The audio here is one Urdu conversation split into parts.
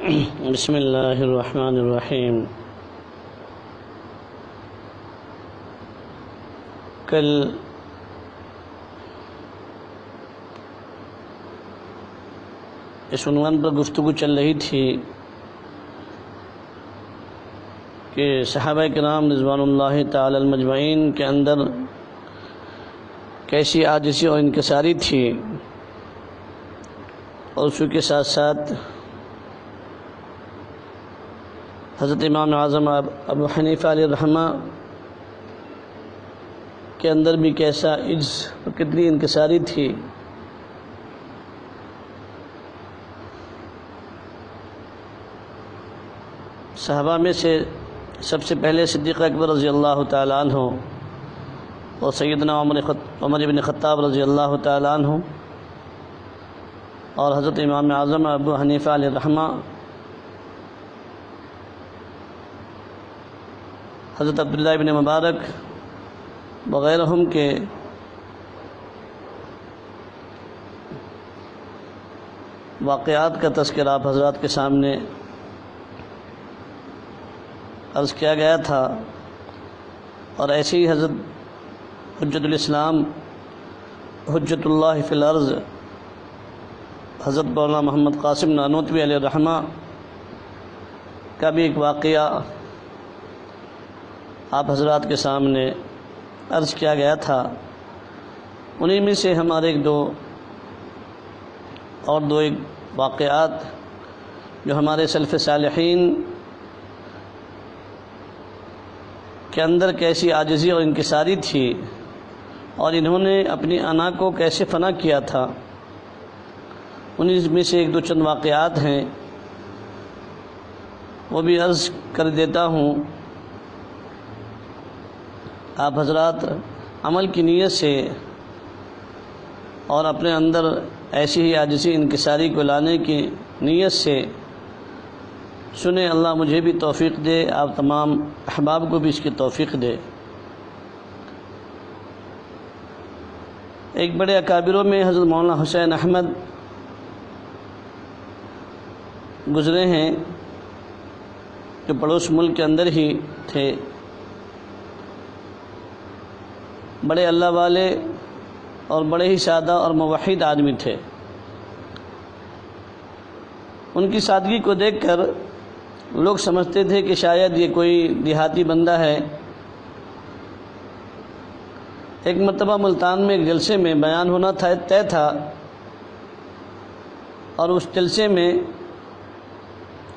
بسم اللہ الرحمن الرحیم۔ کل اس عنوان پر گفتگو چل رہی تھی کہ صحابہ کرام رضوان اللہ تعالی المجمعین کے اندر کیسی عاجزی اور انکساری تھی، اور اسی کے ساتھ ساتھ حضرت امام اعظم ابو حنیفہ علیہ الرحمہ کے اندر بھی کیسا عجز اور کتنی انکساری تھی۔ صحابہ میں سے سب سے پہلے صدیق اکبر رضی اللہ تعالیٰ عنہ اور سیدنا عمر بن خطاب رضی اللہ تعالیٰ عنہ اور حضرت امام اعظم ابو حنیفہ علیہ الرحمہ، حضرت عبداللہ ابن مبارک وغیرہم کے واقعات کا تذکرہ آپ حضرات کے سامنے عرض کیا گیا تھا، اور ایسے ہی حضرت حجت الاسلام حجت اللہ فی الارض حضرت مولانا محمد قاسم نانوتوی علیہ الرحمہ کا بھی ایک واقعہ آپ حضرات کے سامنے عرض کیا گیا تھا۔ انہی میں سے ہمارے ایک واقعات جو ہمارے سلف صالحین کے اندر کیسی عاجزی اور انکساری تھی، اور انہوں نے اپنی انا کو کیسے فنا کیا تھا، انہی میں سے ایک دو چند واقعات ہیں، وہ بھی عرض کر دیتا ہوں۔ آپ حضرات عمل کی نیت سے اور اپنے اندر ایسی ہی عاجزی انکساری کو لانے کی نیت سے سنیں، اللہ مجھے بھی توفیق دے، آپ تمام احباب کو بھی اس کی توفیق دے۔ ایک بڑے اکابروں میں حضرت مولانا حسین احمد گزرے ہیں، جو پڑوس ملک کے اندر ہی تھے، بڑے اللہ والے اور بڑے ہی سادہ اور موحد آدمی تھے۔ ان کی سادگی کو دیکھ کر لوگ سمجھتے تھے کہ شاید یہ کوئی دیہاتی بندہ ہے۔ ایک مرتبہ ملتان میں ایک جلسے میں بیان ہونا طے تھا، اور اس جلسے میں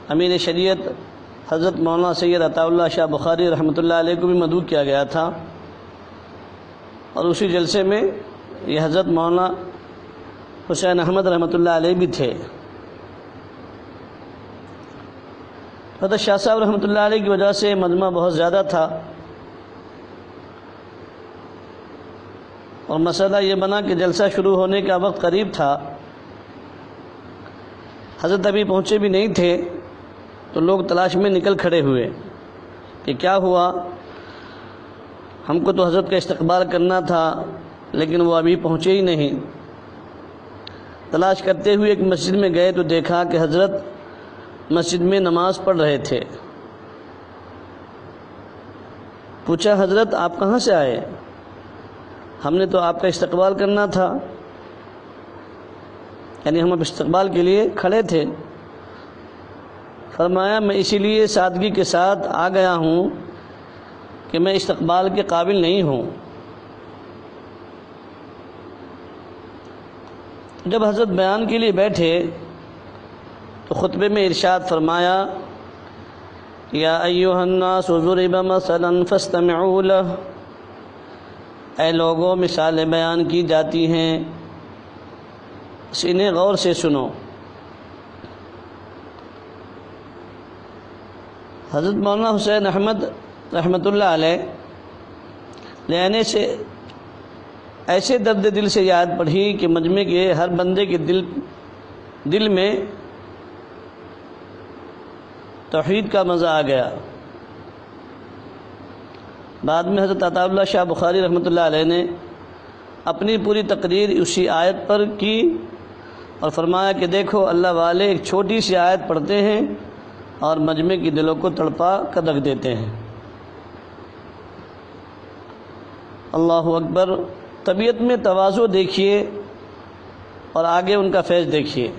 امیر شریعت حضرت مولانا سید عطا اللہ شاہ بخاری رحمۃ اللہ علیہ کو بھی مدعو کیا گیا تھا، اور اسی جلسے میں یہ حضرت مولانا حسین احمد رحمۃ اللہ علیہ بھی تھے۔ حضرت شاہ صاحب رحمۃ اللہ علیہ کی وجہ سے مجمع بہت زیادہ تھا، اور مسئلہ یہ بنا کہ جلسہ شروع ہونے کا وقت قریب تھا، حضرت ابھی پہنچے بھی نہیں تھے، تو لوگ تلاش میں نکل کھڑے ہوئے کہ کیا ہوا، ہم کو تو حضرت کا استقبال کرنا تھا لیکن وہ ابھی پہنچے ہی نہیں۔ تلاش کرتے ہوئے ایک مسجد میں گئے تو دیکھا کہ حضرت مسجد میں نماز پڑھ رہے تھے۔ پوچھا، حضرت آپ کہاں سے آئے؟ ہم نے تو آپ کا استقبال کرنا تھا، یعنی ہم اب استقبال کے لیے کھڑے تھے۔ فرمایا، میں اسی لیے سادگی کے ساتھ آ گیا ہوں کہ میں استقبال کے قابل نہیں ہوں۔ جب حضرت بیان کے لیے بیٹھے تو خطبے میں ارشاد فرمایا، یا ایھا الناس ضرب مثلا فاستمعوا لہ، اے لوگوں مثالیں بیان کی جاتی ہیں، انہیں غور سے سنو۔ حضرت مولانا حسین احمد رحمۃ اللہ علیہ لینے سے ایسے درد دل سے یاد پڑھی کہ مجمع کے ہر بندے کے دل میں توحید کا مزہ آ گیا۔ بعد میں حضرت عطا اللہ شاہ بخاری رحمۃ اللہ علیہ نے اپنی پوری تقریر اسی آیت پر کی، اور فرمایا کہ دیکھو اللہ والے ایک چھوٹی سی آیت پڑھتے ہیں اور مجمع کی دلوں کو تڑپا کر رکھ دیتے ہیں۔ اللہ اکبر۔ طبیعت میں تواضع دیکھیے اور آگے ان کا فیض دیکھیے۔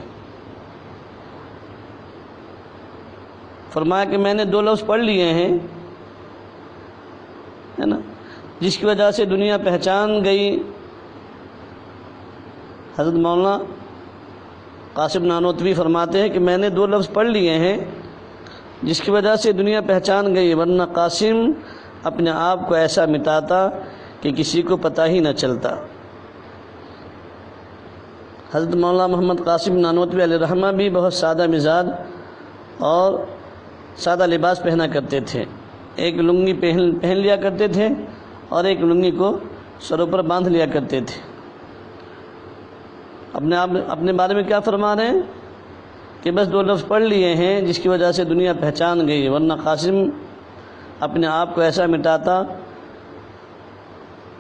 فرمایا کہ میں نے 2 لفظ پڑھ لیے ہیں، ہے نا، جس کی وجہ سے دنیا پہچان گئی۔ حضرت مولانا قاسم نانوتوی فرماتے ہیں کہ میں نے 2 لفظ پڑھ لیے ہیں جس کی وجہ سے دنیا پہچان گئی، ورنہ قاسم اپنے آپ کو ایسا مٹاتا کہ کسی کو پتہ ہی نہ چلتا۔ حضرت مولانا محمد قاسم نانوتوی علیہ رحمہ بھی بہت سادہ مزاج اور سادہ لباس پہنا کرتے تھے۔ ایک لنگی پہن لیا کرتے تھے اور ایک لنگی کو سروں پر باندھ لیا کرتے تھے۔ اپنے بارے میں کیا فرما رہے ہیں کہ بس 2 لفظ پڑھ لیے ہیں جس کی وجہ سے دنیا پہچان گئی، ورنہ قاسم اپنے آپ کو ایسا مٹاتا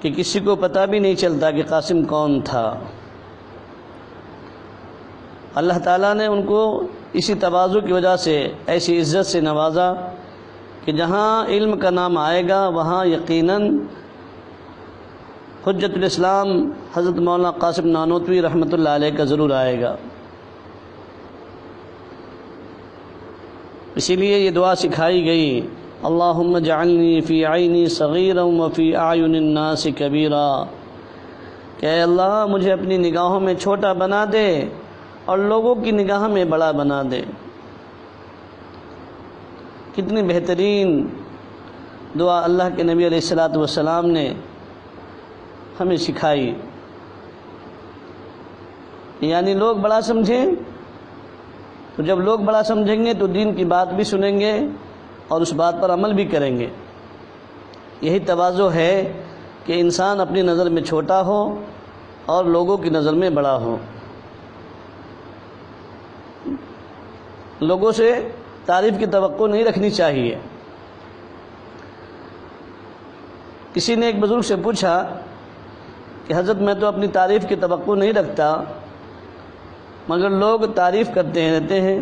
کہ کسی کو پتہ بھی نہیں چلتا کہ قاسم کون تھا۔ اللہ تعالیٰ نے ان کو اسی تواضع کی وجہ سے ایسی عزت سے نوازا کہ جہاں علم کا نام آئے گا وہاں یقیناً حجت الاسلام حضرت مولانا قاسم نانوتوی رحمۃ اللہ علیہ کا ضرور آئے گا۔ اسی لیے یہ دعا سکھائی گئی، اللہم اجعلنی فی عینی صغیرا وفی اعین الناس کبیرا، کہ اے اللہ مجھے اپنی نگاہوں میں چھوٹا بنا دے اور لوگوں کی نگاہ میں بڑا بنا دے۔ کتنی بہترین دعا اللہ کے نبی علیہ الصلاۃ والسلام نے ہمیں سکھائی۔ یعنی لوگ بڑا سمجھیں، تو جب لوگ بڑا سمجھیں گے تو دین کی بات بھی سنیں گے اور اس بات پر عمل بھی کریں گے۔ یہی تواضع ہے کہ انسان اپنی نظر میں چھوٹا ہو اور لوگوں کی نظر میں بڑا ہو۔ لوگوں سے تعریف کی توقع نہیں رکھنی چاہیے۔ کسی نے ایک بزرگ سے پوچھا کہ حضرت میں تو اپنی تعریف کی توقع نہیں رکھتا مگر لوگ تعریف کرتے رہتے ہیں۔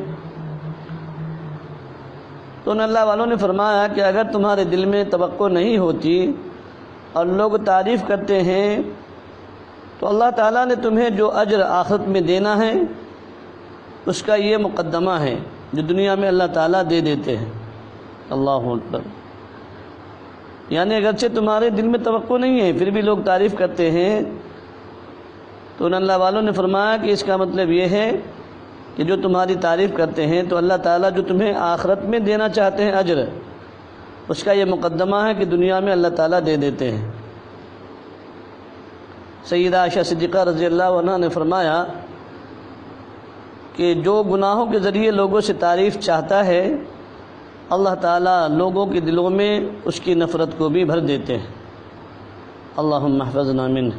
تو ان اللہ والوں نے فرمایا کہ اگر تمہارے دل میں توقع نہیں ہوتی اور لوگ تعریف کرتے ہیں تو اللہ تعالیٰ نے تمہیں جو اجر آخرت میں دینا ہے اس کا یہ مقدمہ ہے جو دنیا میں اللہ تعالیٰ دے دیتے ہیں۔ اللہ اکبر۔ یعنی اگرچہ تمہارے دل میں توقع نہیں ہے پھر بھی لوگ تعریف کرتے ہیں، تو ان اللہ والوں نے فرمایا کہ اس کا مطلب یہ ہے کہ جو تمہاری تعریف کرتے ہیں تو اللہ تعالیٰ جو تمہیں آخرت میں دینا چاہتے ہیں اجر، اس کا یہ مقدمہ ہے کہ دنیا میں اللہ تعالیٰ دے دیتے ہیں۔ سیدہ عائشہ صدیقہ رضی اللہ عنہا نے فرمایا کہ جو گناہوں کے ذریعے لوگوں سے تعریف چاہتا ہے اللہ تعالیٰ لوگوں کے دلوں میں اس کی نفرت کو بھی بھر دیتے ہیں۔ اللہم احفظنا منہ۔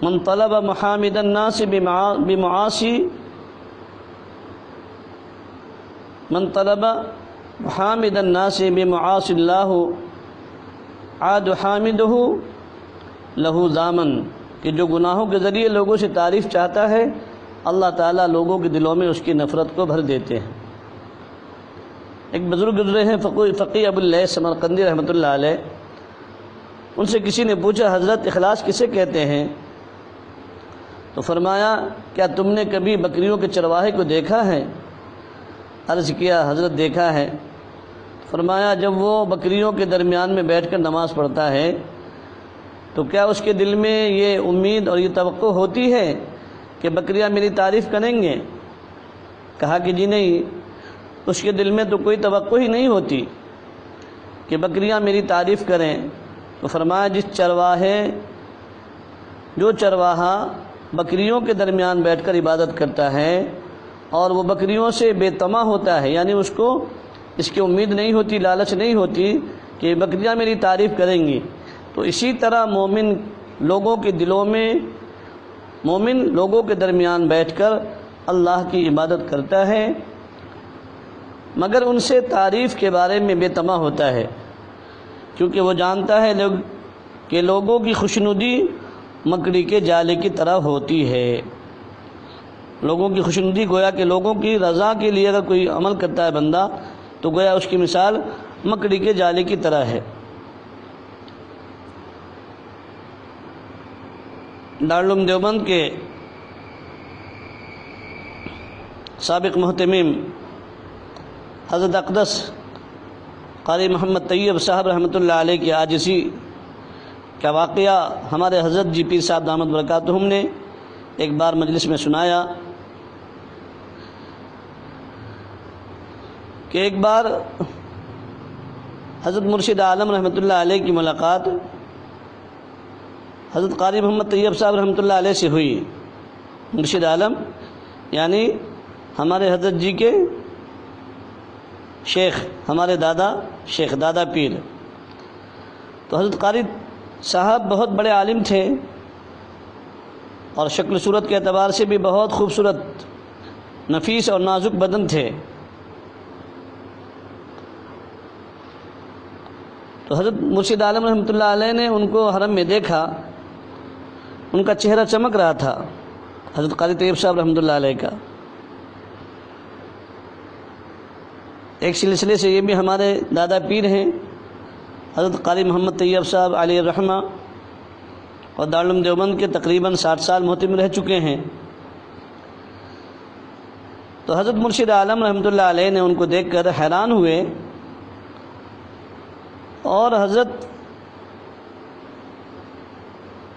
من طلب محامد الناس بمعاصی من طلب محامد الناس بمعاصی اللہ عاد حامدہ لہو ضامن، کہ جو گناہوں کے ذریعے لوگوں سے تعریف چاہتا ہے اللہ تعالیٰ لوگوں کے دلوں میں اس کی نفرت کو بھر دیتے ہیں۔ ایک بزرگ گزرے ہیں فقی ابو اللیث سمرقندی رحمۃ اللہ علیہ، ان سے کسی نے پوچھا حضرت اخلاص کسے کہتے ہیں؟ تو فرمایا کیا تم نے کبھی بکریوں کے چرواہے کو دیکھا ہے؟ عرض کیا حضرت دیکھا ہے۔ فرمایا جب وہ بکریوں کے درمیان میں بیٹھ کر نماز پڑھتا ہے تو کیا اس کے دل میں یہ امید اور یہ توقع ہوتی ہے کہ بکریاں میری تعریف کریں گے؟ کہا کہ جی نہیں، اس کے دل میں تو کوئی توقع ہی نہیں ہوتی کہ بکریاں میری تعریف کریں۔ تو فرمایا جو چرواہا بکریوں کے درمیان بیٹھ کر عبادت کرتا ہے اور وہ بکریوں سے بے طمع ہوتا ہے، یعنی اس کو اس کی امید نہیں ہوتی، لالچ نہیں ہوتی کہ بکریاں میری تعریف کریں گی، تو اسی طرح مومن لوگوں کے دلوں میں، مومن لوگوں کے درمیان بیٹھ کر اللہ کی عبادت کرتا ہے مگر ان سے تعریف کے بارے میں بے طمع ہوتا ہے، کیونکہ وہ جانتا ہے کہ لوگوں کی خوشنودی مکڑی کے جالے کی طرح ہوتی ہے۔ لوگوں کی خوشنودی، گویا کہ لوگوں کی رضا کے لیے اگر کوئی عمل کرتا ہے بندہ تو گویا اس کی مثال مکڑی کے جالے کی طرح ہے۔ دارالعلوم دیوبند کے سابق محتمم حضرت اقدس قاری محمد طیب صاحب رحمۃ اللہ علیہ کی عاجزی کا واقعہ ہمارے حضرت جی پیر صاحب دامت برکاتہم نے ایک بار مجلس میں سنایا کہ ایک بار حضرت مرشد عالم رحمۃ اللہ علیہ کی ملاقات حضرت قاری محمد طیب صاحب رحمۃ اللہ علیہ سے ہوئی۔ مرشد عالم یعنی ہمارے حضرت جی کے شیخ، ہمارے دادا شیخ، دادا پیر۔ تو حضرت قاری صاحب بہت بڑے عالم تھے اور شکل صورت کے اعتبار سے بھی بہت خوبصورت، نفیس اور نازک بدن تھے۔ تو حضرت مرشد عالم رحمۃ اللہ علیہ نے ان کو حرم میں دیکھا، ان کا چہرہ چمک رہا تھا حضرت قاری طیب صاحب رحمۃ اللہ علیہ کا۔ ایک سلسلے سے یہ بھی ہمارے دادا پیر ہیں حضرت قاری محمد طیب صاحب علیہ الرحمہ، اور دارالعلوم دیوبند کے تقریباً 60 سال محتمم رہ چکے ہیں۔ تو حضرت مرشد عالم رحمۃ اللہ علیہ نے ان کو دیکھ کر حیران ہوئے اور حضرت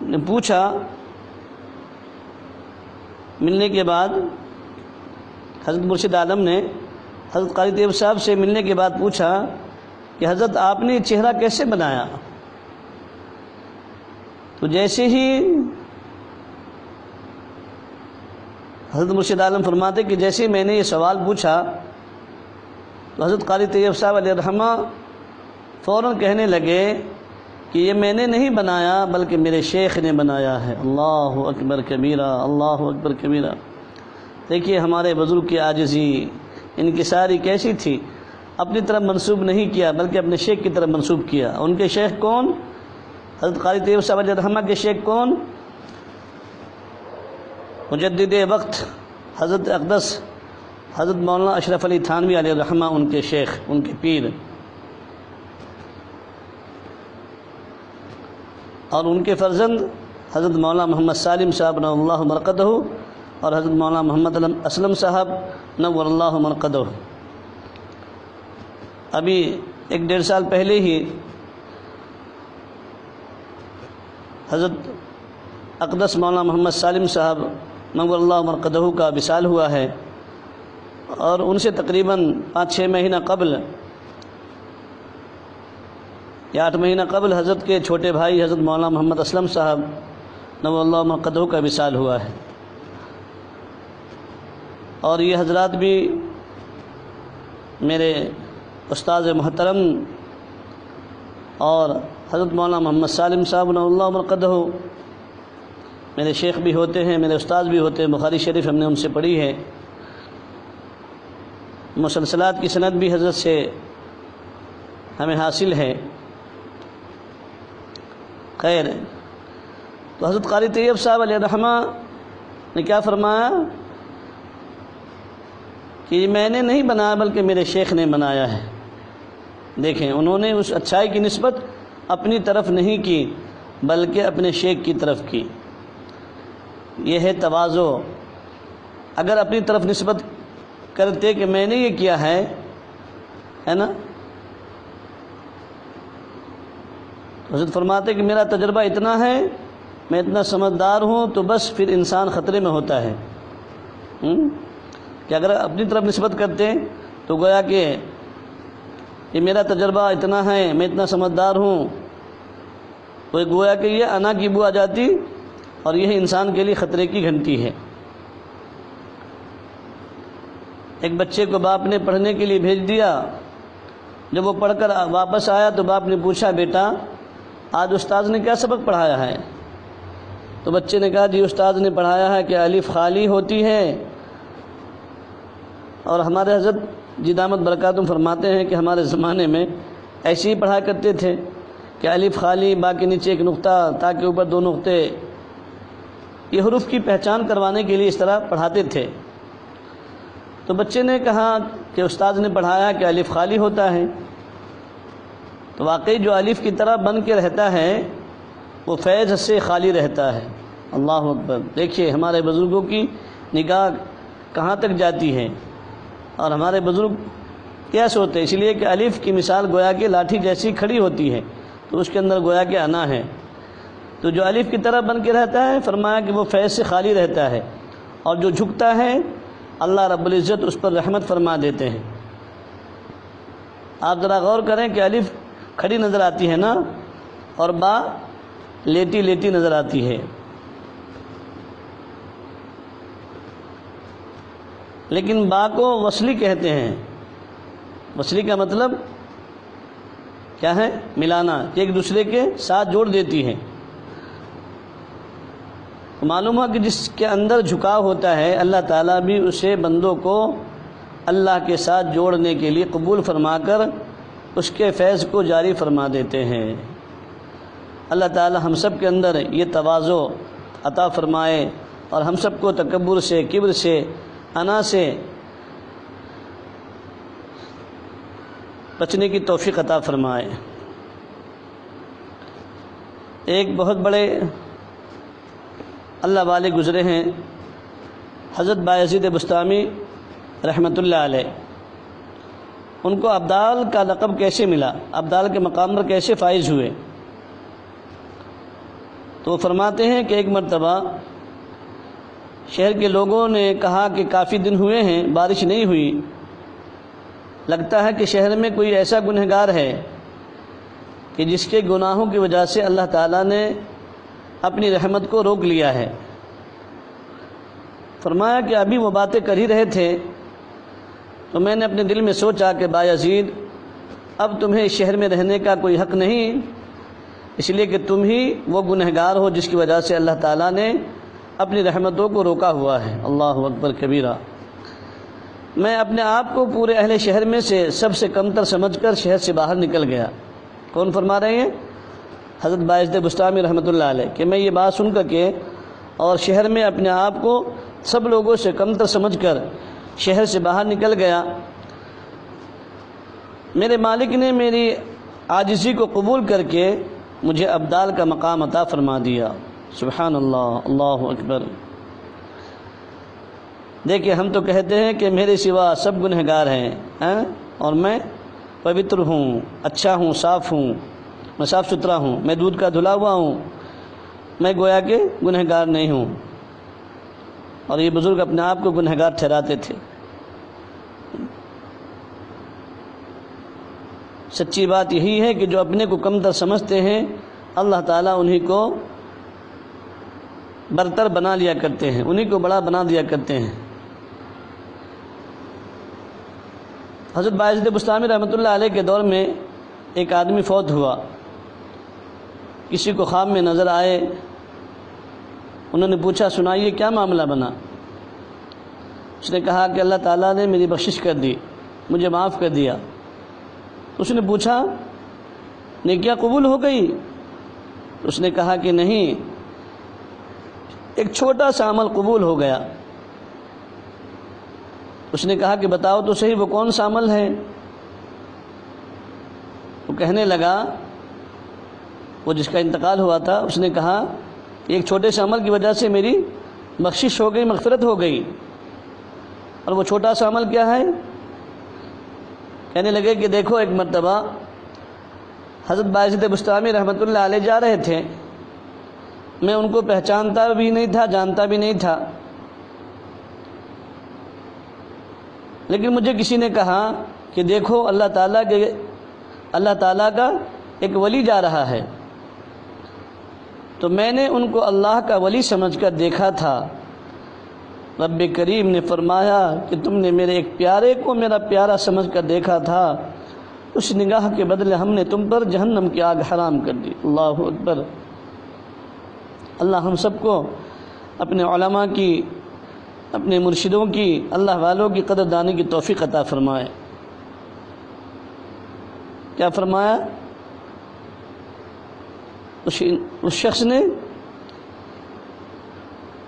نے پوچھا، ملنے کے بعد حضرت مرشد عالم نے حضرت قاری طیب صاحب سے ملنے کے بعد پوچھا کہ حضرت آپ نے یہ چہرہ کیسے بنایا؟ تو جیسے ہی حضرت مرشد عالم فرماتے کہ جیسے ہی میں نے یہ سوال پوچھا تو حضرت قاری طیب صاحب علیہ الرحمہ فوراً کہنے لگے کہ یہ میں نے نہیں بنایا بلکہ میرے شیخ نے بنایا ہے۔ اللہ اکبر کبیرہ، اللہ اکبر کبیرہ۔ دیکھیے ہمارے بزرگ کی عاجزی، انکساری کیسی تھی، اپنی طرف منسوب نہیں کیا بلکہ اپنے شیخ کی طرف منسوب کیا۔ ان کے شیخ کون؟ حضرت قاری طیب صاحب علیہ الرحمہ کے شیخ کون؟ مجدد وقت حضرت اقدس حضرت مولانا اشرف علی تھانوی علیہ الرحمہ، ان کے شیخ، ان کے پیر، اور ان کے فرزند حضرت مولانا محمد سالم صاحب نور اللہ مرقدہ اور حضرت مولانا محمد اسلم صاحب نور اللہ مرقدہ۔ ابھی 1-1.5 سال پہلے ہی حضرت اقدس مولانا محمد سالم صاحب نور اللہ مرقدہ کا وصال ہوا ہے، اور ان سے تقریباً 5-6 مہینہ قبل یا 8 مہینہ قبل حضرت کے چھوٹے بھائی حضرت مولانا محمد اسلم صاحب نور اللہ مرقدہ کا وصال ہوا ہے۔ اور یہ حضرات بھی میرے استاد محترم اور حضرت مولانا محمد سالم صاحب نور اللہ مرقدہ میرے شیخ بھی ہوتے ہیں، میرے استاد بھی ہوتے ہیں۔ بخاری شریف ہم نے ان سے پڑھی ہے، مسلسلات کی سند بھی حضرت سے ہمیں حاصل ہے۔ خیر، تو حضرت قاری طیب صاحب علیہ الرحمہ نے کیا فرمایا کہ میں نے نہیں بنایا بلکہ میرے شیخ نے بنایا ہے۔ دیکھیں، انہوں نے اس اچھائی کی نسبت اپنی طرف نہیں کی بلکہ اپنے شیخ کی طرف کی۔ یہ ہے تواضع۔ اگر اپنی طرف نسبت کرتے کہ میں نے یہ کیا ہے نا، حضرت فرماتے کہ میرا تجربہ اتنا ہے، میں اتنا سمجھدار ہوں، تو بس پھر انسان خطرے میں ہوتا ہے۔ کہ اگر اپنی طرف نسبت کرتے تو گویا کہ یہ میرا تجربہ اتنا ہے، میں اتنا سمجھدار ہوں، تو گویا کہ یہ انا کی بو آ جاتی، اور یہ انسان کے لیے خطرے کی گھنٹی ہے۔ ایک بچے کو باپ نے پڑھنے کے لیے بھیج دیا، جب وہ پڑھ کر واپس آیا تو باپ نے پوچھا، بیٹا آج استاد نے کیا سبق پڑھایا ہے؟ تو بچے نے کہا، جی استاد نے پڑھایا ہے کہ الف خالی ہوتی ہے، اور ہمارے حضرت جی دامت برکاتہم فرماتے ہیں کہ ہمارے زمانے میں ایسے ہی پڑھا کرتے تھے کہ الف خالی، با کے نیچے ایک نقطہ، تا کے اوپر 2 نقطے، یہ حروف کی پہچان کروانے کے لیے اس طرح پڑھاتے تھے۔ تو بچے نے کہا کہ استاد نے پڑھایا کہ الف خالی ہوتا ہے، تو واقعی جو الف کی طرح بن کے رہتا ہے وہ فیض سے خالی رہتا ہے۔ اللہ اکبر! دیکھیے ہمارے بزرگوں کی نگاہ کہاں تک جاتی ہے، اور ہمارے بزرگ کیسے ہوتے ہیں، اس لیے کہ الف کی مثال گویا کہ لاٹھی جیسی کھڑی ہوتی ہے، تو اس کے اندر گویا کہ انا ہے، تو جو الف کی طرح بن کے رہتا ہے فرمایا کہ وہ فیض سے خالی رہتا ہے، اور جو جھکتا ہے اللہ رب العزت اس پر رحمت فرما دیتے ہیں۔ آپ ذرا غور کریں کہ الف کھڑی نظر آتی ہے نا، اور با لیٹی لیٹی نظر آتی ہے، لیکن با کو وصلی کہتے ہیں۔ وصلی کا مطلب کیا ہے؟ ملانا، کہ ایک دوسرے کے ساتھ جوڑ دیتی ہے۔ معلوم ہے کہ جس کے اندر جھکاؤ ہوتا ہے اللہ تعالیٰ بھی اسے بندوں کو اللہ کے ساتھ جوڑنے کے لیے قبول فرما کر اس کے فیض کو جاری فرما دیتے ہیں۔ اللہ تعالیٰ ہم سب کے اندر یہ تواضع عطا فرمائے، اور ہم سب کو تکبر سے، کبر سے، انا سے بچنے کی توفیق عطا فرمائے۔ ایک بہت بڑے اللہ والے گزرے ہیں، حضرت بایزید بسطامی رحمۃ اللہ علیہ۔ ان کو ابدال کا لقب کیسے ملا، ابدال کے مقام پر کیسے فائز ہوئے؟ تو وہ فرماتے ہیں کہ ایک مرتبہ شہر کے لوگوں نے کہا کہ کافی دن ہوئے ہیں بارش نہیں ہوئی، لگتا ہے کہ شہر میں کوئی ایسا گنہگار ہے کہ جس کے گناہوں کی وجہ سے اللہ تعالیٰ نے اپنی رحمت کو روک لیا ہے۔ فرمایا کہ ابھی وہ باتیں کر ہی رہے تھے تو میں نے اپنے دل میں سوچا کہ بایزید، اب تمہیں اس شہر میں رہنے کا کوئی حق نہیں، اس لیے کہ تم ہی وہ گنہگار ہو جس کی وجہ سے اللہ تعالیٰ نے اپنی رحمتوں کو روکا ہوا ہے۔ اللہ اکبر کبیرہ! میں اپنے آپ کو پورے اہل شہر میں سے سب سے کمتر سمجھ کر شہر سے باہر نکل گیا۔ کون فرما رہے ہیں؟ حضرت بایزید بسطامی رحمۃ اللہ علیہ، کہ میں یہ بات سن کر کے اور شہر میں اپنے آپ کو سب لوگوں سے کمتر سمجھ کر شہر سے باہر نکل گیا۔ میرے مالک نے میری عاجزی کو قبول کر کے مجھے ابدال کا مقام عطا فرما دیا۔ سبحان اللہ! اللہ اکبر! دیکھیں ہم تو کہتے ہیں کہ میرے سوا سب گنہگار ہیں، اور میں پوتر ہوں، اچھا ہوں، صاف ہوں، میں صاف ستھرا ہوں، میں دودھ کا دھلا ہوا ہوں، میں گویا کہ گنہگار نہیں ہوں، اور یہ بزرگ اپنے آپ کو گنہگار ٹھہراتے تھے۔ سچی بات یہی ہے کہ جو اپنے کو کمتر سمجھتے ہیں اللہ تعالیٰ انہی کو برتر بنا لیا کرتے ہیں، انہی کو بڑا بنا دیا کرتے ہیں۔ حضرت بایزید بسطامی رحمۃ اللہ علیہ کے دور میں ایک آدمی فوت ہوا، کسی کو خواب میں نظر آئے، انہوں نے پوچھا سنائیے کیا معاملہ بنا؟ اس نے کہا کہ اللہ تعالیٰ نے میری بخشش کر دی، مجھے معاف کر دیا۔ اس نے پوچھا نیکیاں قبول ہو گئی؟ اس نے کہا کہ نہیں، ایک چھوٹا سا عمل قبول ہو گیا۔ اس نے کہا کہ بتاؤ تو صحیح وہ کون سا عمل ہے؟ وہ کہنے لگا، وہ جس کا انتقال ہوا تھا، اس نے کہا ایک چھوٹے سے عمل کی وجہ سے میری بخشش ہو گئی، مغفرت ہو گئی۔ اور وہ چھوٹا سا عمل کیا ہے؟ کہنے لگے کہ دیکھو ایک مرتبہ حضرت بایزید بسطامی رحمۃ اللہ علیہ جا رہے تھے، میں ان کو پہچانتا بھی نہیں تھا، جانتا بھی نہیں تھا، لیکن مجھے کسی نے کہا کہ دیکھو اللہ تعالیٰ کا ایک ولی جا رہا ہے، تو میں نے ان کو اللہ کا ولی سمجھ کر دیکھا تھا۔ رب کریم نے فرمایا کہ تم نے میرے ایک پیارے کو میرا پیارا سمجھ کر دیکھا تھا، اس نگاہ کے بدلے ہم نے تم پر جہنم کی آگ حرام کر دی۔ اللہ اکبر! اللہ ہم سب کو اپنے علماء کی، اپنے مرشدوں کی، اللہ والوں کی قدر دانی کی توفیق عطا فرمائے۔ کیا فرمایا؟ اس شخص نے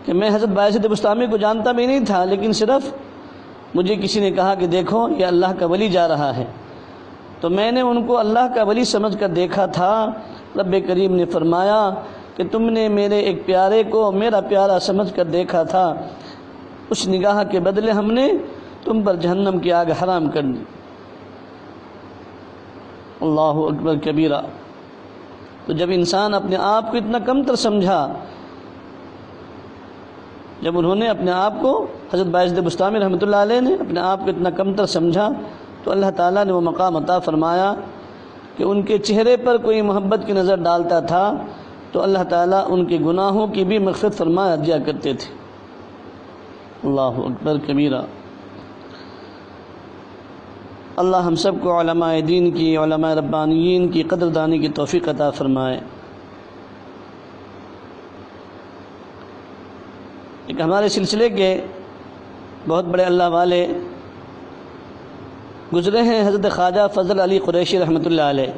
کہ میں حضرت بایزید بسطامی کو جانتا بھی نہیں تھا، لیکن صرف مجھے کسی نے کہا کہ دیکھو یہ اللہ کا ولی جا رہا ہے، تو میں نے ان کو اللہ کا ولی سمجھ کر دیکھا تھا۔ رب کریم نے فرمایا کہ تم نے میرے ایک پیارے کو میرا پیارا سمجھ کر دیکھا تھا، اس نگاہ کے بدلے ہم نے تم پر جہنم کی آگ حرام کر دی۔ اللہ اکبر کبیرہ۔ تو جب انسان اپنے آپ کو اتنا کمتر سمجھا، جب انہوں نے اپنے آپ کو، حضرت بایزید بسطامی رحمۃ اللہ علیہ نے اپنے آپ کو اتنا کمتر سمجھا، تو اللہ تعالیٰ نے وہ مقام عطا فرمایا کہ ان کے چہرے پر کوئی محبت کی نظر ڈالتا تھا تو اللہ تعالیٰ ان کے گناہوں کی بھی مغفرت فرما دیا کرتے تھے۔ اللہ اکبر کبیرہ۔ اللہ ہم سب کو علماء دین کی، علماء ربانیین کی قدردانی کی توفیق عطا فرمائے۔ ایک ہمارے سلسلے کے بہت بڑے اللہ والے گزرے ہیں، حضرت خواجہ فضل علی قریشی رحمۃ اللہ علیہ۔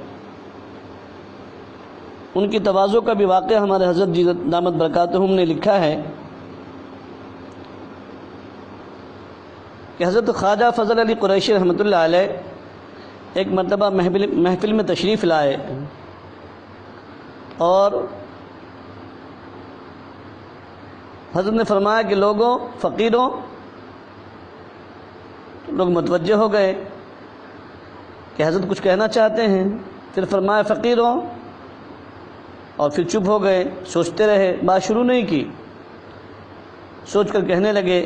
ان کی تواضع کا بھی واقعہ ہمارے حضرت جی دامت برکاتہم نے لکھا ہے کہ حضرت خواجہ فضل علی قریشی رحمۃ اللہ علیہ ایک مرتبہ محفل میں تشریف لائے، اور حضرت نے فرمایا کہ لوگوں، فقیروں، لوگ متوجہ ہو گئے کہ حضرت کچھ کہنا چاہتے ہیں۔ پھر فرمایا فقیروں، اور پھر چپ ہو گئے، سوچتے رہے، بات شروع نہیں کی، سوچ کر کہنے لگے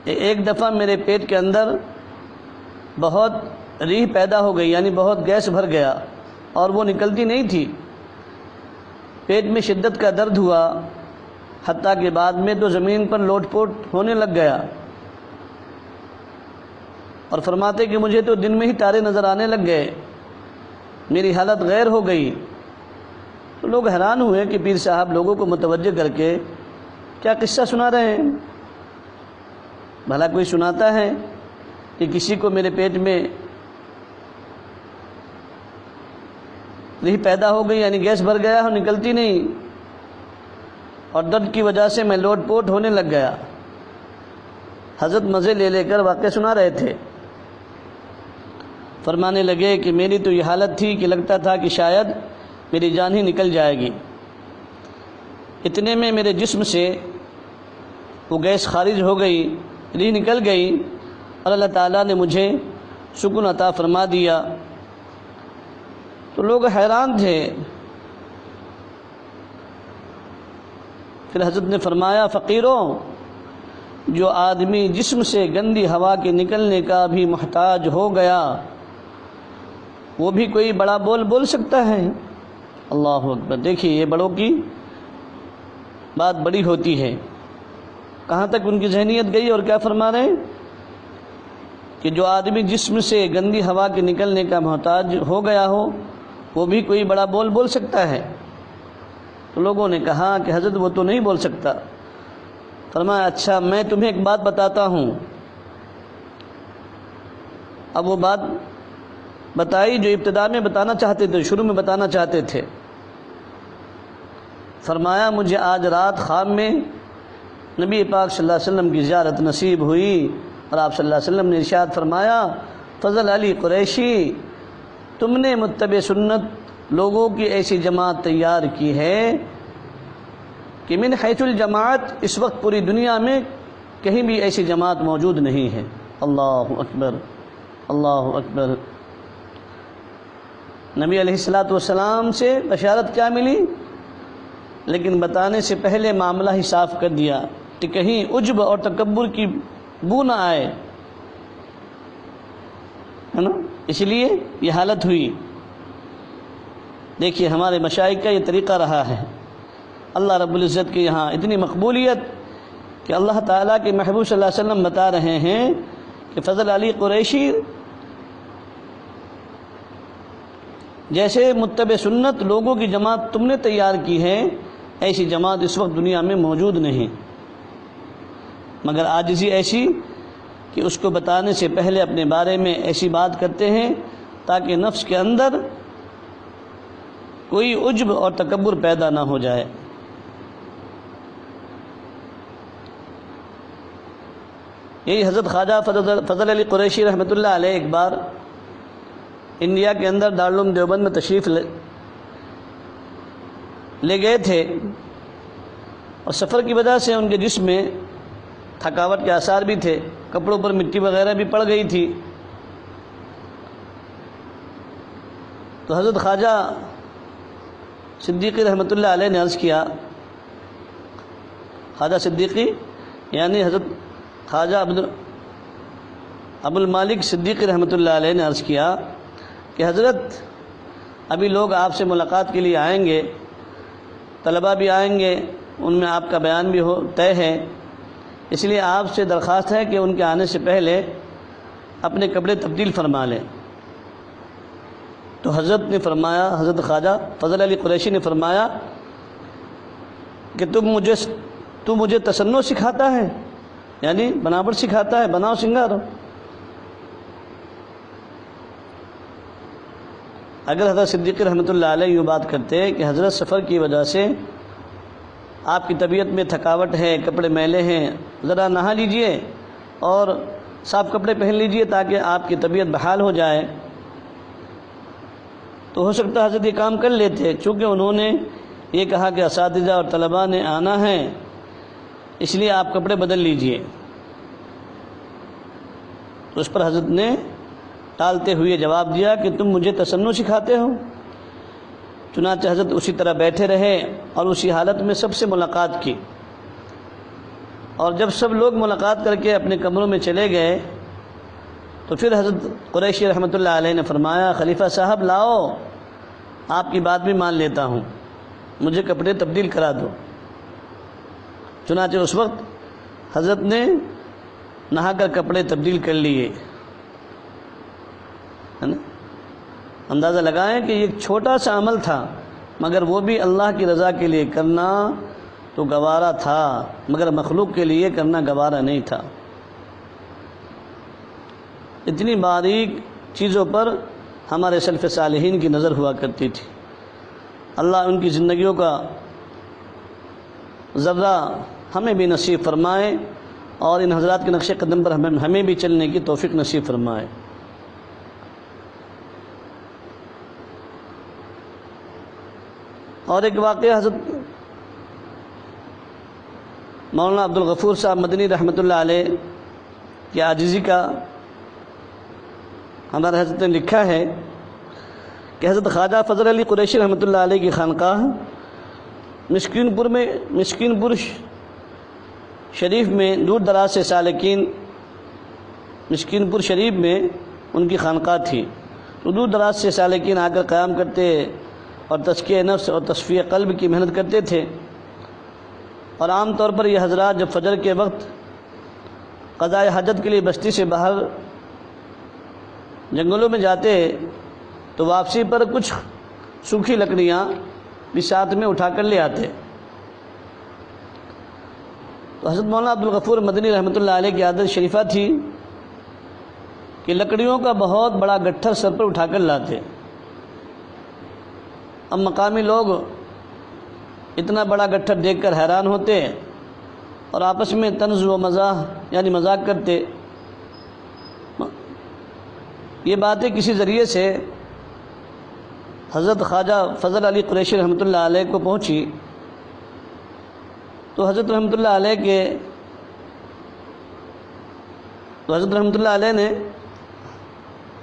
کہ ایک دفعہ میرے پیٹ کے اندر بہت ریح پیدا ہو گئی، یعنی بہت گیس بھر گیا اور وہ نکلتی نہیں تھی، پیٹ میں شدت کا درد ہوا، حتیٰ کہ بعد میں تو زمین پر لوٹ پوٹ ہونے لگ گیا، اور فرماتے کہ مجھے تو دن میں ہی تارے نظر آنے لگ گئے، میری حالت غیر ہو گئی۔ تو لوگ حیران ہوئے کہ پیر صاحب لوگوں کو متوجہ کر کے کیا قصہ سنا رہے ہیں؟ بھلا کوئی سناتا ہے کہ کسی کو میرے پیٹ میں ریح پیدا ہو گئی، یعنی گیس بھر گیا اور نکلتی نہیں، اور درد کی وجہ سے میں لوٹ پوٹ ہونے لگ گیا۔ حضرت مزے لے لے کر واقعہ سنا رہے تھے، فرمانے لگے کہ میری تو یہ حالت تھی کہ لگتا تھا کہ شاید میری جان ہی نکل جائے گی۔ اتنے میں میرے جسم سے وہ گیس خارج ہو گئی، ریح نکل گئی، اور اللہ تعالیٰ نے مجھے سکون عطا فرما دیا۔ تو لوگ حیران تھے۔ پھر حضرت نے فرمایا فقیروں، جو آدمی جسم سے گندی ہوا کے نکلنے کا بھی محتاج ہو گیا، وہ بھی کوئی بڑا بول سکتا ہے؟ اللہ اکبر۔ دیکھیے یہ بڑوں کی بات بڑی ہوتی ہے، کہاں تک ان کی ذہنیت گئی، اور کیا فرما رہے ہیں کہ جو آدمی جسم سے گندی ہوا کے نکلنے کا محتاج ہو گیا ہو، وہ بھی کوئی بڑا بول سکتا ہے؟ تو لوگوں نے کہا کہ حضرت وہ تو نہیں بول سکتا۔ فرمایا اچھا میں تمہیں ایک بات بتاتا ہوں۔ اب وہ بات بتائی جو ابتدا میں بتانا چاہتے تھے، شروع میں بتانا چاہتے تھے۔ فرمایا مجھے آج رات خواب میں نبی پاک صلی اللہ علیہ وسلم کی زیارت نصیب ہوئی، اور آپ صلی اللہ علیہ وسلم نے ارشاد فرمایا فضل علی قریشی، تم نے متبع سنت لوگوں کی ایسی جماعت تیار کی ہے کہ من حیث الجماعت اس وقت پوری دنیا میں کہیں بھی ایسی جماعت موجود نہیں ہے۔ اللہ اکبر، اللہ اکبر۔ نبی علیہ السلام سے بشارت کیا ملی، لیکن بتانے سے پہلے معاملہ ہی صاف کر دیا کہ کہیں عجب اور تکبر کی بو نہ آئے، ہے نا، اس لیے یہ حالت ہوئی۔ دیکھیے ہمارے مشائخ کا یہ طریقہ رہا ہے۔ اللہ رب العزت کے یہاں اتنی مقبولیت کہ اللہ تعالیٰ کے محبوب صلی اللہ علیہ وسلم بتا رہے ہیں کہ فضل علی قریشی جیسے متبع سنت لوگوں کی جماعت تم نے تیار کی ہے، ایسی جماعت اس وقت دنیا میں موجود نہیں، مگر عاجزی ایسی کہ اس کو بتانے سے پہلے اپنے بارے میں ایسی بات کرتے ہیں تاکہ نفس کے اندر کوئی عجب اور تکبر پیدا نہ ہو جائے۔ یہی حضرت خواجہ فضل علی قریشی رحمۃ اللہ علیہ ایک بار انڈیا کے اندر دارالعلوم دیوبند میں تشریف لے گئے تھے، اور سفر کی وجہ سے ان کے جسم میں تھکاوٹ کے آثار بھی تھے، کپڑوں پر مٹی وغیرہ بھی پڑ گئی تھی۔ تو حضرت خواجہ صدیقی رحمۃ اللہ علیہ نے عرض کیا، خواجہ صدیقی یعنی حضرت خواجہ ابو المالک صدیقی رحمۃ اللہ علیہ نے عرض کیا کہ حضرت ابھی لوگ آپ سے ملاقات کے لیے آئیں گے، طلباء بھی آئیں گے، ان میں آپ کا بیان بھی طے ہے، اس لیے آپ سے درخواست ہے کہ ان کے آنے سے پہلے اپنے کپڑے تبدیل فرما لیں۔ تو حضرت نے فرمایا، حضرت خواجہ فضل علی قریشی نے فرمایا کہ تو مجھے تصنع سکھاتا ہے، یعنی بناوٹ سکھاتا ہے، بناؤ سنگارو۔ اگر حضرت صدیقی رحمۃ اللہ علیہ یہ بات کرتے کہ حضرت سفر کی وجہ سے آپ کی طبیعت میں تھکاوٹ ہے، کپڑے میلے ہیں، ذرا نہا لیجئے اور صاف کپڑے پہن لیجئے تاکہ آپ کی طبیعت بحال ہو جائے، تو ہو سکتا ہے حضرت یہ کام کر لیتے۔ چونکہ انہوں نے یہ کہا کہ اساتذہ اور طلباء نے آنا ہے، اس لیے آپ کپڑے بدل لیجئے، تو اس پر حضرت نے ٹالتے ہوئے جواب دیا کہ تم مجھے تصنع سکھاتے ہو۔ چنانچہ حضرت اسی طرح بیٹھے رہے اور اسی حالت میں سب سے ملاقات کی، اور جب سب لوگ ملاقات کر کے اپنے کمروں میں چلے گئے تو پھر حضرت قریشی رحمۃ اللہ علیہ نے فرمایا، خلیفہ صاحب لاؤ، آپ کی بات بھی مان لیتا ہوں، مجھے کپڑے تبدیل کرا دو۔ چنانچہ اس وقت حضرت نے نہا کر کپڑے تبدیل کر لیے، ہے نا؟ اندازہ لگائیں کہ یہ ایک چھوٹا سا عمل تھا، مگر وہ بھی اللہ کی رضا کے لیے کرنا تو گوارا تھا، مگر مخلوق کے لیے کرنا گوارا نہیں تھا۔ اتنی باریک چیزوں پر ہمارے سلف صالحین کی نظر ہوا کرتی تھی۔ اللہ ان کی زندگیوں کا ذرہ ہمیں بھی نصیب فرمائے، اور ان حضرات کے نقش قدم پر ہمیں بھی چلنے کی توفیق نصیب فرمائے۔ اور ایک واقعہ حضرت مولانا عبدالغفور صاحب مدنی رحمۃ اللہ علیہ کی عاجزی کا ہمارے حضرت نے لکھا ہے کہ حضرت خواجہ فضل علی قریشی رحمۃ اللہ علیہ کی خانقاہ مسکین پور شریف میں دور دراز سے سالکین، مسکین پور شریف میں ان کی خانقاہ تھی، تو دور دراز سے سالکین آ کر قیام کرتے اور تزکیہ نفس اور تصفیہ قلب کی محنت کرتے تھے، اور عام طور پر یہ حضرات جب فجر کے وقت قضاء حاجت کے لیے بستی سے باہر جنگلوں میں جاتے تو واپسی پر کچھ سوکھی لکڑیاں بھی ساتھ میں اٹھا کر لے آتے۔ تو حضرت مولانا عبدالغفور مدنی رحمۃ اللہ علیہ کی عادت شریفہ تھی کہ لکڑیوں کا بہت بڑا گٹھر سر پر اٹھا کر لاتے۔ اب مقامی لوگ اتنا بڑا گٹھر دیکھ کر حیران ہوتے اور آپس میں طنز و مزاح یعنی مذاق کرتے۔ یہ باتیں کسی ذریعے سے حضرت خواجہ فضل علی قریشی رحمۃ اللہ علیہ کو پہنچی، تو حضرت رحمۃ اللہ علیہ نے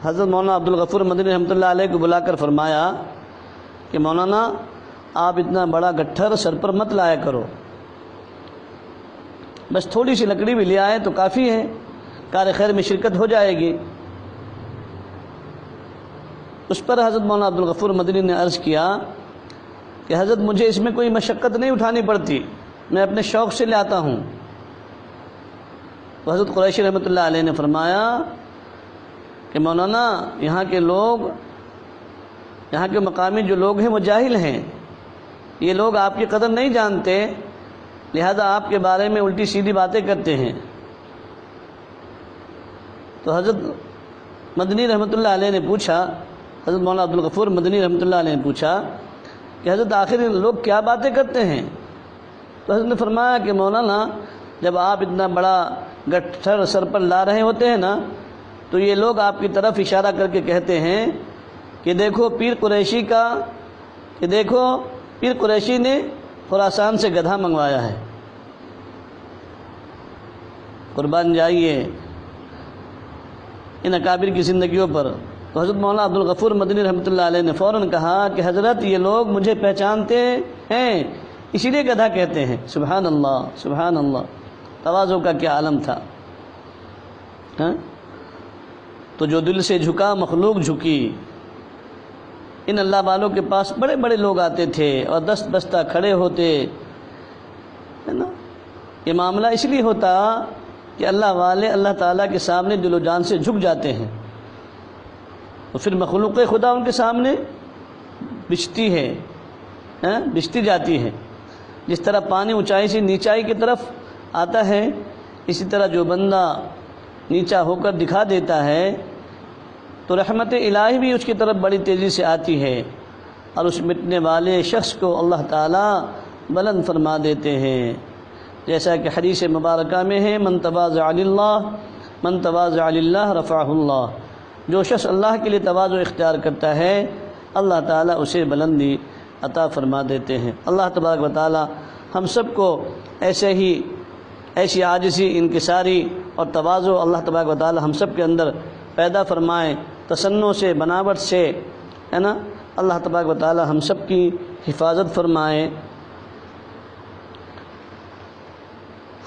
حضرت مولانا عبدالغفور مدنی رحمۃ اللہ علیہ کو بلا کر فرمایا کہ مولانا آپ اتنا بڑا گٹھر سر پر مت لایا کرو، بس تھوڑی سی لکڑی بھی لے آئے تو کافی ہے، کار خیر میں شرکت ہو جائے گی۔ اس پر حضرت مولانا عبدالغفور مدنی نے عرض کیا کہ حضرت مجھے اس میں کوئی مشقت نہیں اٹھانی پڑتی، میں اپنے شوق سے لے آتا ہوں۔ تو حضرت قریشی رحمۃ اللہ علیہ نے فرمایا کہ مولانا یہاں کے مقامی جو لوگ ہیں وہ جاہل ہیں، یہ لوگ آپ کی قدر نہیں جانتے، لہذا آپ کے بارے میں الٹی سیدھی باتیں کرتے ہیں۔ تو حضرت مدنی رحمۃ اللہ علیہ نے پوچھا، حضرت مولانا عبدالغفور مدنی رحمۃ اللہ علیہ نے پوچھا کہ حضرت آخر لوگ کیا باتیں کرتے ہیں؟ تو حضرت نے فرمایا کہ مولانا جب آپ اتنا بڑا گٹھر سر پر لا رہے ہوتے ہیں نا، تو یہ لوگ آپ کی طرف اشارہ کر کے کہتے ہیں کہ دیکھو پیر قریشی نے خراسان سے گدھا منگوایا ہے۔ قربان جائیے ان اکابر کی زندگیوں پر۔ تو حضرت مولانا عبدالغفور مدنی رحمۃ اللہ علیہ نے فوراً کہا کہ حضرت یہ لوگ مجھے پہچانتے ہیں اسی لیے گدھا کہتے ہیں۔ سبحان اللہ، سبحان اللہ، تواضع کا کیا عالم تھا۔ تو جو دل سے جھکا مخلوق جھکی۔ ان اللہ والوں کے پاس بڑے بڑے لوگ آتے تھے اور دست بستہ کھڑے ہوتے، ہے نا۔ یہ معاملہ اس لیے ہوتا کہ اللہ والے اللہ تعالیٰ کے سامنے دل و جان سے جھک جاتے ہیں، اور پھر مخلوق خدا ان کے سامنے بچتی ہے، بچتی جاتی ہے۔ جس طرح پانی اونچائی سے نیچائی کی طرف آتا ہے، اسی طرح جو بندہ نیچا ہو کر دکھا دیتا ہے تو رحمت الہی بھی اس کی طرف بڑی تیزی سے آتی ہے، اور اس مٹنے والے شخص کو اللہ تعالیٰ بلند فرما دیتے ہیں۔ جیسا کہ حدیث مبارکہ میں ہے، من تواضع للہ رفعہ اللہ، جو شخص اللہ کے لیے تواضع اختیار کرتا ہے اللہ تعالیٰ اسے بلندی عطا فرما دیتے ہیں۔ اللہ تبارک و تعالیٰ ہم سب کو ایسی عاجزی، انکساری اور تواضع اللہ تبارک و تعالیٰ ہم سب کے اندر پیدا فرمائے، تصنع سے، بناوٹ سے، ہے نا۔ اللہ تبارک و تعالیٰ ہم سب کی حفاظت فرمائے۔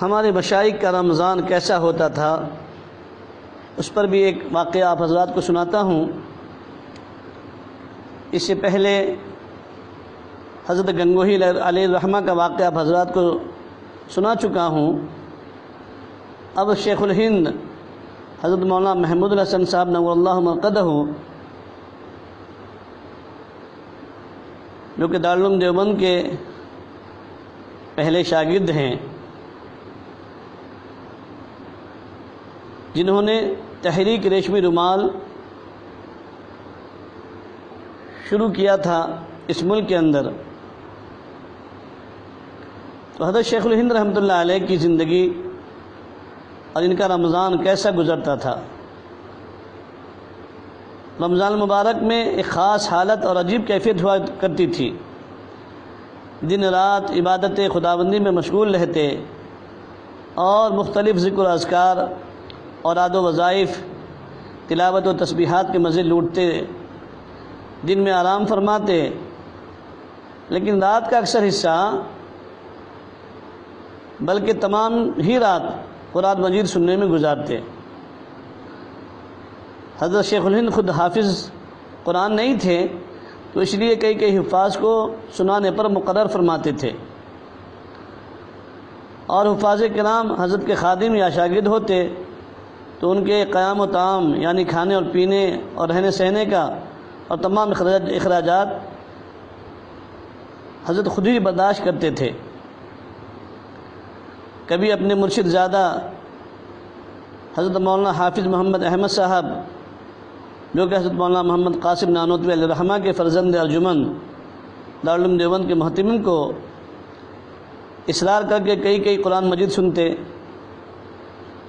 ہمارے مشائخ کا رمضان کیسا ہوتا تھا، اس پر بھی ایک واقعہ آپ حضرات کو سناتا ہوں۔ اس سے پہلے حضرت گنگوہی علیہ الرحمہ کا واقعہ آپ حضرات کو سنا چکا ہوں۔ اب شیخ الہند حضرت مولانا محمود الحسن صاحب نور اللہ مرقدہ، جو کہ دارالعلوم دیوبند کے پہلے شاگرد ہیں، جنہوں نے تحریک ریشمی رومال شروع کیا تھا اس ملک کے اندر۔ تو حضرت شیخ الہند رحمۃ اللہ علیہ کی زندگی اور ان کا رمضان کیسا گزرتا تھا۔ رمضان المبارک میں ایک خاص حالت اور عجیب کیفیت ہوا کرتی تھی۔ دن رات عبادت خداوندی میں مشغول رہتے اور مختلف ذکر و اذکار اور اوراد و وظائف، تلاوت و تسبیحات کے مزے لوٹتے، دن میں آرام فرماتے، لیکن رات کا اکثر حصہ بلکہ تمام ہی رات قرآن مجید سننے میں گزارتے۔ حضرت شیخ الہند خود حافظ قرآن نہیں تھے، تو اس لیے کئی حفاظ کو سنانے پر مقرر فرماتے تھے، اور حفاظ کرام حضرت کے خادم یا شاگرد ہوتے تو ان کے قیام و طعام، یعنی کھانے اور پینے اور رہنے سہنے کا اور تمام اخراجات حضرت خود ہی برداشت کرتے تھے۔ کبھی اپنے مرشد زادہ حضرت مولانا حافظ محمد احمد صاحب، جو کہ حضرت مولانا محمد قاسم نانوتوی علیہ الرحمہ کے فرزند ارجمند دارالعلوم دیوبند کے محتمم کو اصرار کر کے کئی قرآن مجید سنتے،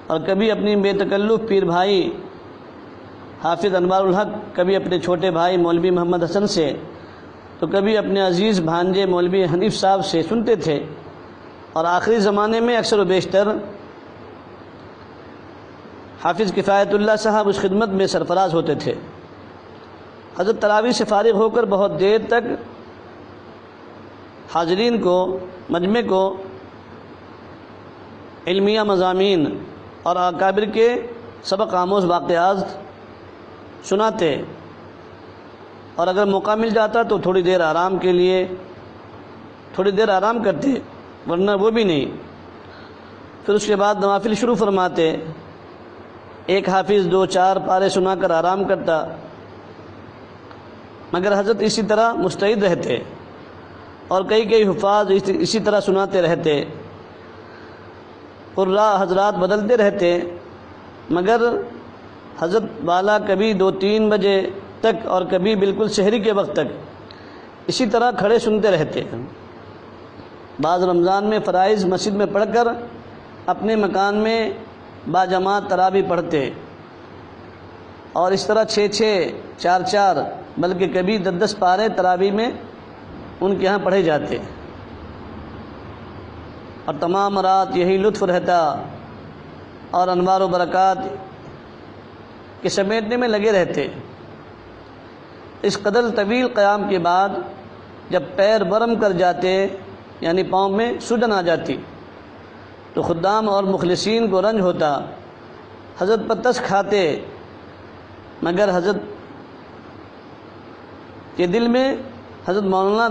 اور کبھی اپنی بے تکلف پیر بھائی حافظ انوار الحق، کبھی اپنے چھوٹے بھائی مولوی محمد حسن سے، تو کبھی اپنے عزیز بھانجے مولوی حنیف صاحب سے سنتے تھے، اور آخری زمانے میں اکثر و بیشتر حافظ کفایت اللہ صاحب اس خدمت میں سرفراز ہوتے تھے۔ حضرت تراویح سے فارغ ہو کر بہت دیر تک حاضرین کو، مجمع کو علمیہ مضامین اور اکابر کے سبق آموز واقعات سناتے، اور اگر موقع مل جاتا تو تھوڑی دیر آرام کے لیے تھوڑی دیر آرام کرتے، ورنہ وہ بھی نہیں۔ پھر اس کے بعد نوافل شروع فرماتے، ایک حافظ 2-4 پارے سنا کر آرام کرتا، مگر حضرت اسی طرح مستعد رہتے، اور کئی حفاظ اسی طرح سناتے رہتے۔ قراء حضرات بدلتے رہتے، مگر حضرت والا کبھی 2-3 بجے تک اور کبھی بالکل سحری کے وقت تک اسی طرح کھڑے سنتے رہتے۔ بعض رمضان میں فرائض مسجد میں پڑھ کر اپنے مکان میں باجماعت تراویح پڑھتے، اور اس طرح 6 4 بلکہ کبھی 10 پارے تراویح میں ان کے ہاں پڑھے جاتے، اور تمام رات یہی لطف رہتا اور انوار و برکات کے سمیٹنے میں لگے رہتے۔ اس قدر طویل قیام کے بعد جب پیر برم کر جاتے، یعنی پاؤں میں سوجن آ جاتی، تو خدام اور مخلصین کو رنج ہوتا، حضرت پتس کھاتے، مگر حضرت کے دل میں، حضرت مولانا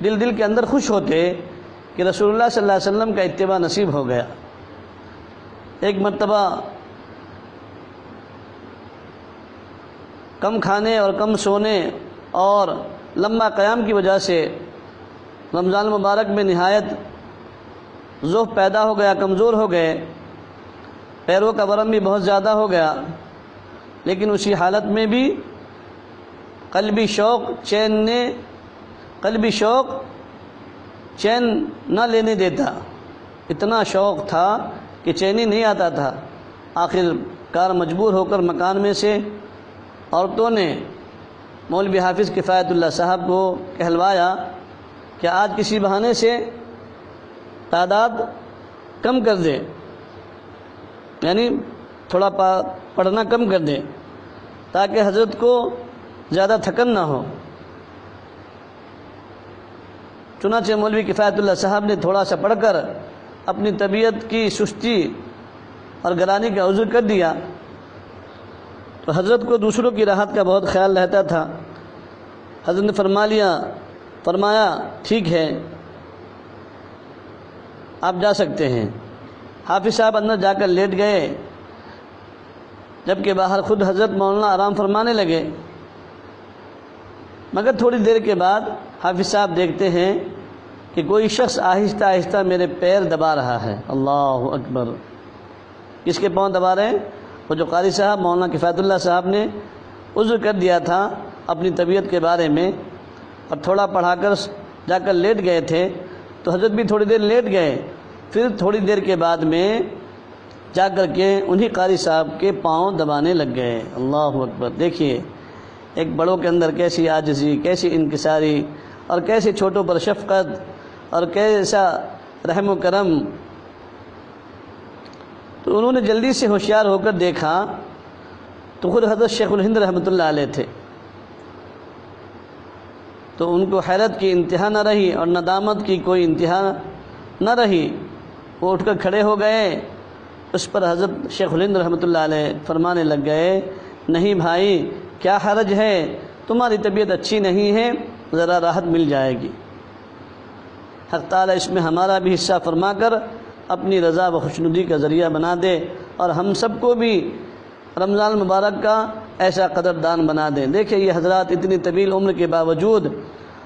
دل کے اندر خوش ہوتے کہ رسول اللہ صلی اللہ علیہ وسلم کا اتباع نصیب ہو گیا۔ ایک مرتبہ کم کھانے اور کم سونے اور لمبا قیام کی وجہ سے رمضان المبارک میں نہایت ضعف پیدا ہو گیا، کمزور ہو گئے، پیروں کا ورم بھی بہت زیادہ ہو گیا، لیکن اسی حالت میں بھی قلبی شوق چین نہ لینے دیتا، اتنا شوق تھا کہ چینی نہیں آتا تھا۔ آخر کار مجبور ہو کر مکان میں سے عورتوں نے مولوی حافظ کفایت اللہ صاحب کو کہلوایا کہ آج کسی بہانے سے تعداد کم کر دے، یعنی تھوڑا پڑھنا کم کر دے تاکہ حضرت کو زیادہ تھکن نہ ہو۔ چنانچہ مولوی کفایت اللہ صاحب نے تھوڑا سا پڑھ کر اپنی طبیعت کی سستی اور گرانی کا عذر کر دیا، تو حضرت کو دوسروں کی راحت کا بہت خیال رہتا تھا۔ حضرت نے فرمایا ٹھیک ہے، آپ جا سکتے ہیں۔ حافظ صاحب اندر جا کر لیٹ گئے، جبکہ باہر خود حضرت مولانا آرام فرمانے لگے، مگر تھوڑی دیر کے بعد حافظ صاحب دیکھتے ہیں کہ کوئی شخص آہستہ آہستہ میرے پیر دبا رہا ہے۔ اللہ اکبر! کس کے پاؤں دبا رہے ہیں؟ وہ جو قاری صاحب مولانا کفایت اللہ صاحب نے عذر کر دیا تھا اپنی طبیعت کے بارے میں، اور تھوڑا پڑھا کر جا کر لیٹ گئے تھے، تو حضرت بھی تھوڑی دیر لیٹ گئے، پھر تھوڑی دیر کے بعد میں جا کر کے انہی قاری صاحب کے پاؤں دبانے لگ گئے۔ اللہ اکبر! دیکھیے ایک بڑوں کے اندر کیسی عاجزی، کیسی انکساری، اور کیسے چھوٹوں پر شفقت، اور کیسا رحم و کرم۔ تو انہوں نے جلدی سے ہوشیار ہو کر دیکھا تو خود حضرت شیخ الہند رحمۃ اللہ علیہ تھے، تو ان کو حیرت کی انتہا نہ رہی اور ندامت کی کوئی انتہا نہ رہی۔ وہ اٹھ کر کھڑے ہو گئے، اس پر حضرت شیخ الہند رحمۃ اللہ علیہ فرمانے لگ گئے، نہیں بھائی کیا حرج ہے، تمہاری طبیعت اچھی نہیں ہے، ذرا راحت مل جائے گی۔ حق تعالیٰ اس میں ہمارا بھی حصہ فرما کر اپنی رضا و خوشنودی کا ذریعہ بنا دے، اور ہم سب کو بھی رمضان المبارک کا ایسا قدردان بنا دیں۔ دیکھیں یہ حضرات اتنی طویل عمر کے باوجود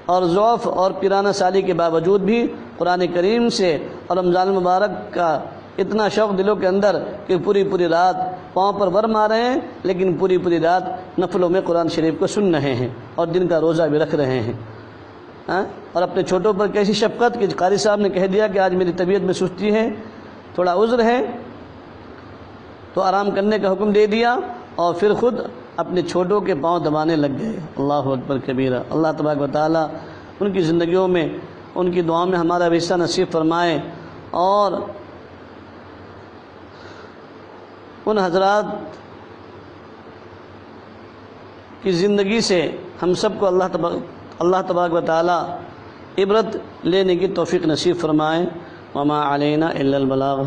اور ضعف اور پیرانہ سالی کے باوجود بھی قرآن کریم سے اور رمضان المبارک کا اتنا شوق دلوں کے اندر کہ پوری رات پاؤں پر ور مار رہے ہیں، لیکن پوری رات نفلوں میں قرآن شریف کو سن رہے ہیں اور دن کا روزہ بھی رکھ رہے ہیں۔ اور اپنے چھوٹوں پر کیسی شفقت کہ قاری صاحب نے کہہ دیا کہ آج میری طبیعت میں سستی ہے، تھوڑا عذر ہے، تو آرام کرنے کا حکم دے دیا، اور پھر خود اپنے چھوٹوں کے پاؤں دبانے لگ گئے۔ اللہ اکبر کبیرہ! اللہ تبارک و تعالیٰ ان کی زندگیوں میں، ان کی دعاؤں میں ہمارا بھی حصہ نصیب فرمائے، اور ان حضرات کی زندگی سے ہم سب کو اللہ تبارک و تعالیٰ عبرت لینے کی توفیق نصیب فرمائے۔ وما علینا الا البلاغ۔